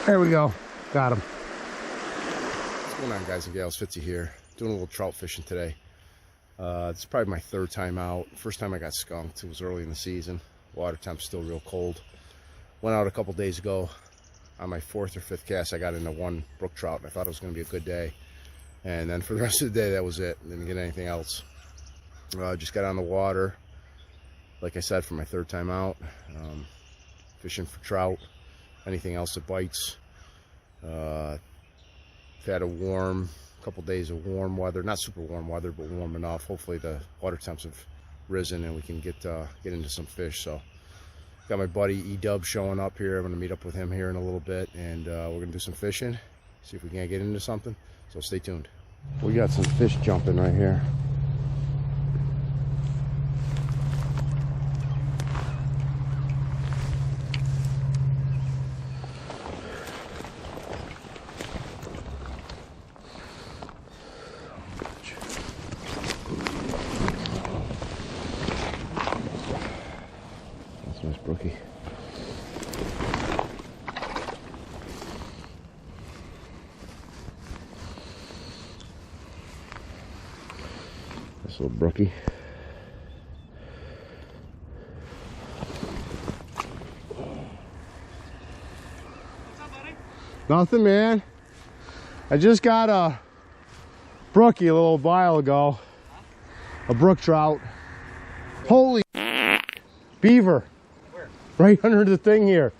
There we go. Got him. What's going on, guys and gals? Fitzy here. Doing a little trout fishing today. It's probably my third time out. First time I got skunked. It was early in the season. Water temp's still real cold. Went out a couple days ago. On my fourth or fifth cast, I got into one brook trout, and I thought it was going to be a good day. And then for the rest of the day, that was it. Didn't get anything else. Just got on the water, like I said, for my third time out. Fishing for trout, anything else that bites. Had a couple days of warm weather, not super warm weather, but warm enough. Hopefully the water temps have risen and we can get into some fish. So got my buddy E-Dub showing up here. I'm going to meet up with him here in a little bit, and we're going to do some fishing, see if we can't get into something. So stay tuned. We got some fish jumping right here. That's nice brookie. This little brookie. What's up, buddy? Nothing, man. I just got a brookie a little while ago. A brook trout. Holy beaver. Where? Right under the thing here.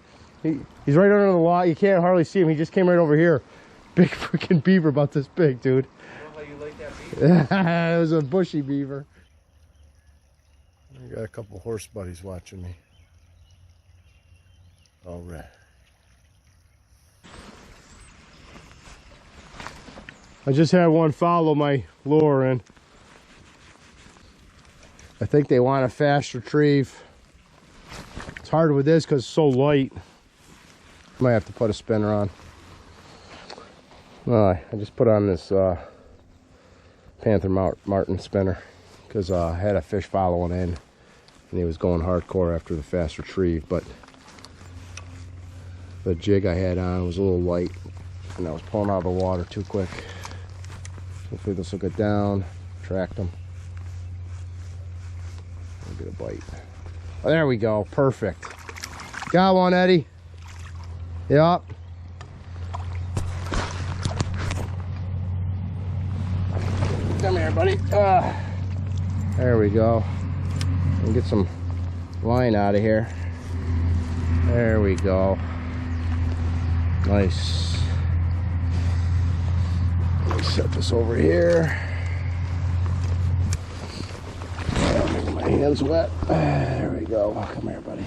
He's right under the lot. You can't hardly see him. He just came right over here. Big freaking beaver, about this big, dude. I don't know how you like that beaver. It was a bushy beaver. I got a couple horse buddies watching me. All right. I just had one follow my lure in. I think they want a fast retrieve. It's hard with this because it's so light. Might have to put a spinner on. I just put on this Panther Martin spinner because I had a fish following in and he was going hardcore after the fast retrieve, but the jig I had on was a little light and I was pulling out of the water too quick. Hopefully this will get down, track them. Get a bite. Oh, there we go. Perfect. Got one, Eddie. Yep. Come here, buddy. There we go. And get some line out of here. There we go. Nice. Let me set this over here. My hand's wet. There we go. Come here, buddy.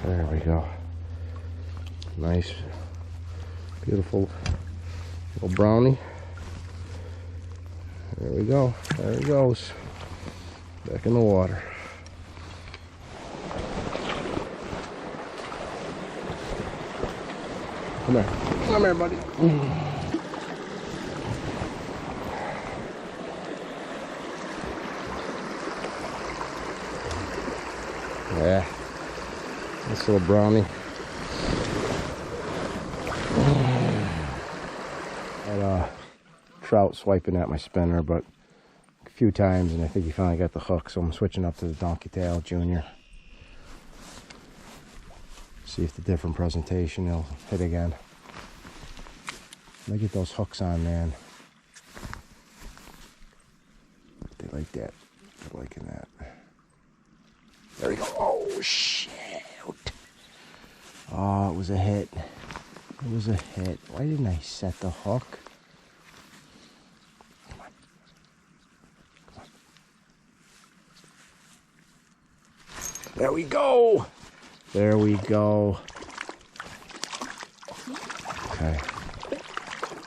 There we go. Nice, beautiful little brownie. There we go. There he goes. Back in the water. Come here. Come here, buddy. Yeah, this little brownie. Had trout swiping at my spinner, but a few times, and I think he finally got the hook, so I'm switching up to the donkey tail junior. See if the different presentation he'll hit again. Let me get those hooks on, man. They like that. They're liking that. There we go. Oh, shoot. Oh, it was a hit. It was a hit. Why didn't I set the hook? Come on. Come on. There we go. There we go. Okay.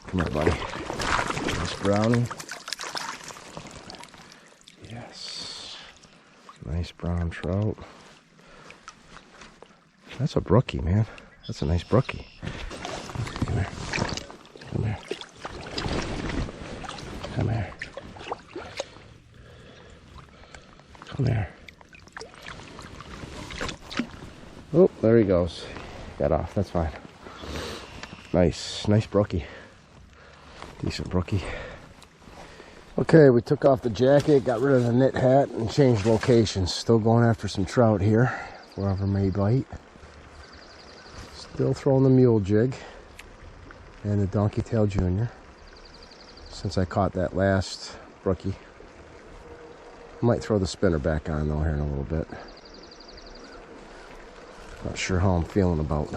Come here, buddy. Nice brownie. Nice brown trout. That's a brookie, man. That's a nice brookie. Come here. Come here. Come here. Come here. Oh, there he goes. Got off, that's fine. Nice brookie. Decent brookie. Okay, we took off the jacket, got rid of the knit hat, and changed locations. Still going after some trout here, wherever may bite. Still throwing the mule jig and the donkey tail junior. Since I caught that last brookie. I might throw the spinner back on though here in a little bit. Not sure how I'm feeling about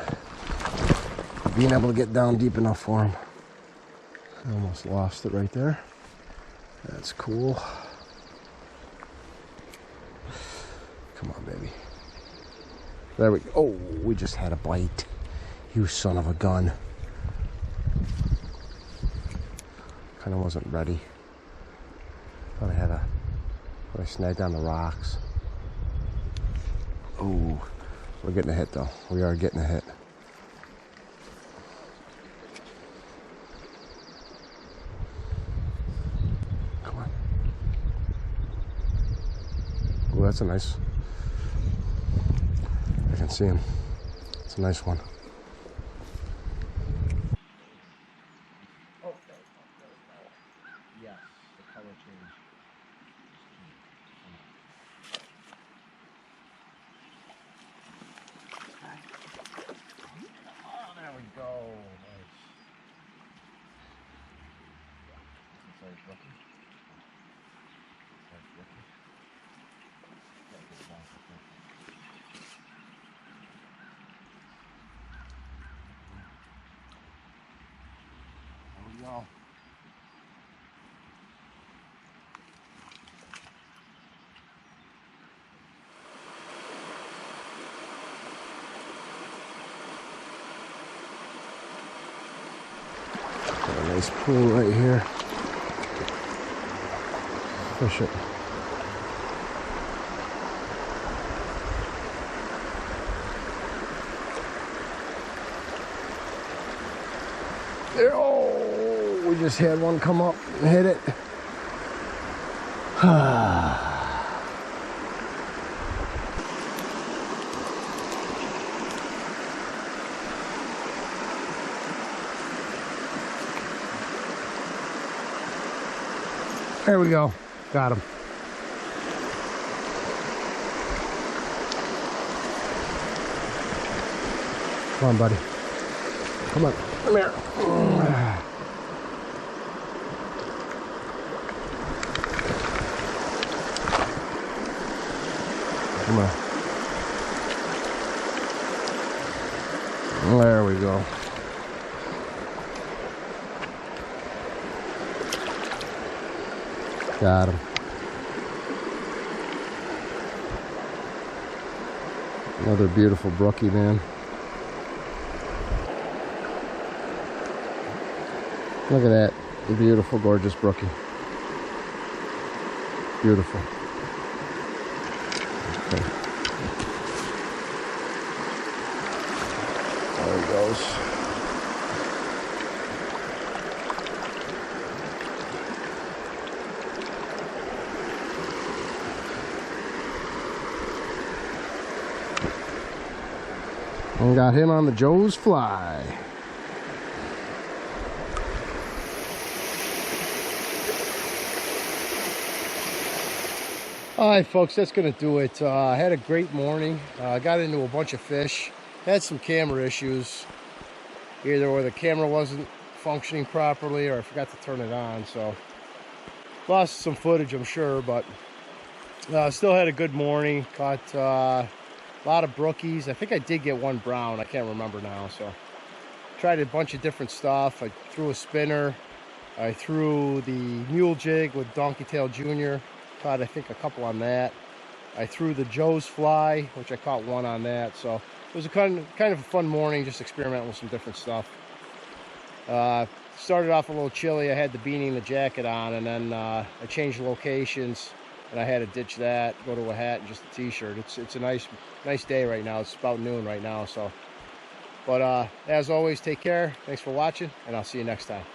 being able to get down deep enough for him. I almost lost it right there. That's cool. Come on, baby. There we go. Oh, we just had a bite. You son of a gun. Kind of wasn't ready. Thought I snagged on the rocks. Oh, we're getting a hit though. We are getting a hit. Come on. Oh, that's a nice. I can see him. It's a nice one. Oh, yes, the color change. Oh, there we go. Nice. Sorry, Brookie. There we go. Got a nice pool right here. Fish it. There, oh, we just had one come up and hit it. There we go. Got him. Come on, buddy. Come on. Come here. Come on. There we go. Got him. Another beautiful brookie, man. Look at that. Beautiful, gorgeous brookie. Beautiful. Okay. There he goes. And got him on the Joe's fly. Alright folks, that's going to do it. I had a great morning. Got into a bunch of fish. Had some camera issues. Either where the camera wasn't functioning properly or I forgot to turn it on. So lost some footage, I'm sure, but still had a good morning. Caught a lot of brookies. I think I did get one brown. I can't remember now. So tried a bunch of different stuff. I threw a spinner. I threw the mule jig with Donkey Tail Jr. Caught, I think, a couple on that. I threw the Joe's fly, which I caught one on that. So it was a kind of a fun morning, just experimenting with some different stuff. Started off a little chilly. I had the beanie and the jacket on, and then I changed locations, and I had to ditch that, go to a hat and just a t-shirt. It's a nice day right now. It's about noon right now. So, but as always, take care. Thanks for watching, and I'll see you next time.